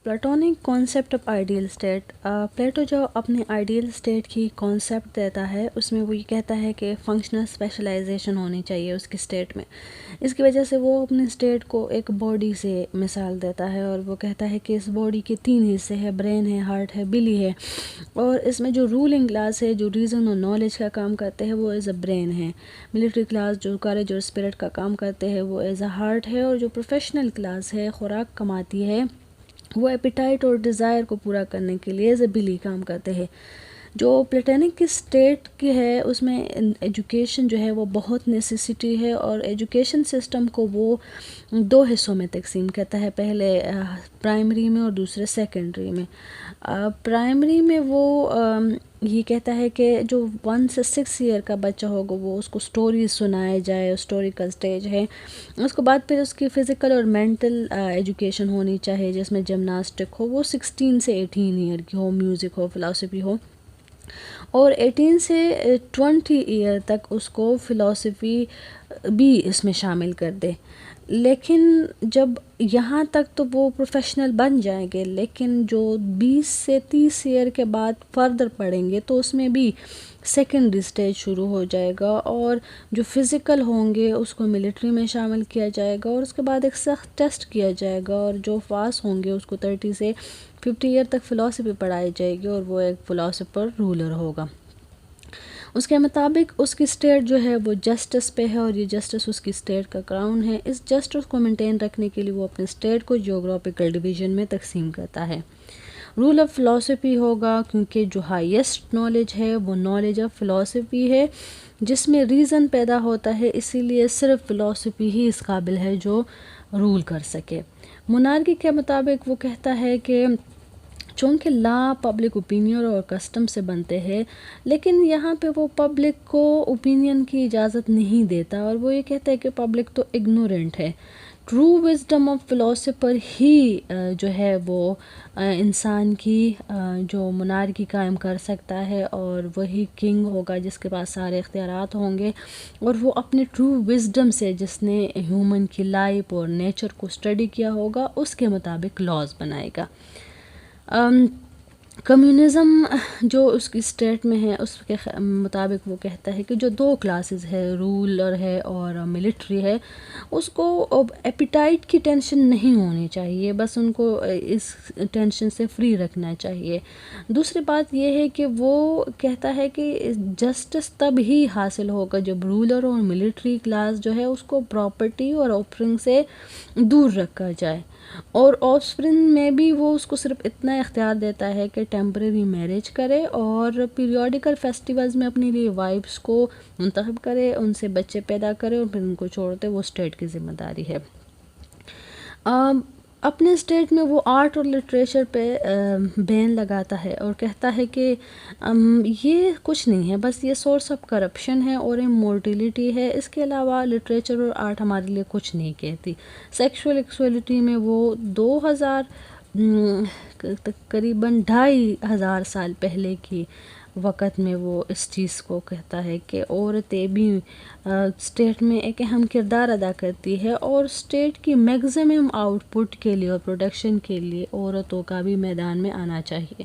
پلاٹونک concept of ideal state. Plato جو اپنے ideal state کی کانسیپٹ دیتا ہے اس میں وہ یہ کہتا ہے کہ فنکشنل اسپیشلائزیشن ہونی چاہیے اس کی اسٹیٹ میں. اس کی وجہ سے وہ اپنے اسٹیٹ کو ایک باڈی سے مثال دیتا ہے اور وہ کہتا ہے کہ اس باڈی کے 3 حصے ہیں، برین ہے، ہارٹ ہے، بلی ہے، اور اس میں جو رولنگ کلاس ہے جو ریزن اور نالج کا کام کرتے ہیں وہ ایز اے برین ہے. ملٹری کلاس جو کریج اور اسپرٹ کا کام کرتے ہیں وہ ایز اے ہارٹ ہے، اور جو پروفیشنل کلاس ہے خوراک کماتی ہے وہ ایپیٹائٹ اور ڈیزائر کو پورا کرنے کے لیے ایز اے بلی کام کرتے ہیں. جو پلیٹینک کی اسٹیٹ کی ہے اس میں ایجوکیشن جو ہے وہ بہت نیسیسٹی ہے، اور ایجوکیشن سسٹم کو وہ 2 حصوں میں تقسیم کرتا ہے، پہلے پرائمری میں اور دوسرے سیکنڈری میں. پرائمری میں وہ یہ کہتا ہے کہ جو 1 سے 6 ایئر کا بچہ ہوگا وہ اس کو سٹوریز سنائے جائے، ہسٹوریکل سٹیج ہے. اس کے بعد پھر اس کی فزیکل اور مینٹل ایجوکیشن ہونی چاہیے جس میں جمناسٹک ہو، وہ 16 سے 18 ایئر کی ہو، میوزک ہو، فلاسفی ہو، اور 18 سے 20 ایئر تک اس کو فلاسفی بھی اس میں شامل کر دے. لیکن جب یہاں تک تو وہ پروفیشنل بن جائیں گے، لیکن جو 20 سے 30 ایئر کے بعد فردر پڑھیں گے تو اس میں بھی سیکنڈری سٹیج شروع ہو جائے گا، اور جو فزیکل ہوں گے اس کو ملٹری میں شامل کیا جائے گا، اور اس کے بعد ایک سخت ٹیسٹ کیا جائے گا، اور جو پاس ہوں گے اس کو 30 سے 50 ایئر تک فلاسفی پڑھائی جائے گی اور وہ ایک فلاسفر رولر ہوگا. اس کے مطابق اس کی اسٹیٹ جو ہے وہ جسٹس پہ ہے، اور یہ جسٹس اس کی اسٹیٹ کا کراؤن ہے. اس جسٹس کو مینٹین رکھنے کے لیے وہ اپنے اسٹیٹ کو جیوگرافیکل ڈویژن میں تقسیم کرتا ہے. رول آف فلاسفی ہوگا کیونکہ جو ہائیسٹ نالج ہے وہ نالج آف فلاسفی ہے جس میں ریزن پیدا ہوتا ہے، اسی لیے صرف فلاسفی ہی اس قابل ہے جو رول کر سکے. مونارکی کے مطابق وہ کہتا ہے کہ چونکہ لا پبلک اوپینین اور کسٹم سے بنتے ہیں، لیکن یہاں پہ وہ پبلک کو اوپینین کی اجازت نہیں دیتا، اور وہ یہ کہتا ہے کہ پبلک تو اگنورنٹ ہے. ٹرو وزڈم آف فلاسفر ہی جو ہے وہ انسان کی جو مونارکی قائم کر سکتا ہے، اور وہی کنگ ہوگا جس کے پاس سارے اختیارات ہوں گے، اور وہ اپنے ٹرو وزڈم سے جس نے ہیومن کی لائف اور نیچر کو اسٹڈی کیا ہوگا اس کے مطابق لاز بنائے گا. کمیونزم جو اس کی اسٹیٹ میں ہے اس کے مطابق وہ کہتا ہے کہ جو 2 کلاسز ہے، رولر ہے اور ملٹری ہے، اس کو ایپیٹائٹ کی ٹینشن نہیں ہونی چاہیے، بس ان کو اس ٹینشن سے فری رکھنا چاہیے. دوسری بات یہ ہے کہ وہ کہتا ہے کہ جسٹس تب ہی حاصل ہوگا جب رولر اور ملٹری کلاس جو ہے اس کو پراپرٹی اور آفرنگ سے دور رکھا جائے، اور آفسپرنگ میں بھی وہ اس کو صرف اتنا اختیار دیتا ہے کہ ٹیمپریری میرج کرے اور پیریوڈیکل فیسٹیولز میں اپنی لیے وائفس کو منتخب کرے، ان سے بچے پیدا کرے اور پھر ان کو چھوڑتے، وہ اسٹیٹ کی ذمہ داری ہے. اپنے اسٹیٹ میں وہ آرٹ اور لٹریچر پہ بین لگاتا ہے اور کہتا ہے کہ یہ کچھ نہیں ہے، بس یہ سورس آف کرپشن ہے اور امورٹیلیٹی ہے، اس کے علاوہ لٹریچر اور آرٹ ہمارے لیے کچھ نہیں کہتی. سیکشول ایکسولیٹی میں وہ 2000 تقریباً 2500 سال پہلے کی وقت میں وہ اس چیز کو کہتا ہے کہ عورتیں بھی اسٹیٹ میں ایک اہم کردار ادا کرتی ہے، اور اسٹیٹ کی میگزیمم آؤٹ پٹ کے لیے اور پروڈکشن کے لیے عورتوں کا بھی میدان میں آنا چاہیے.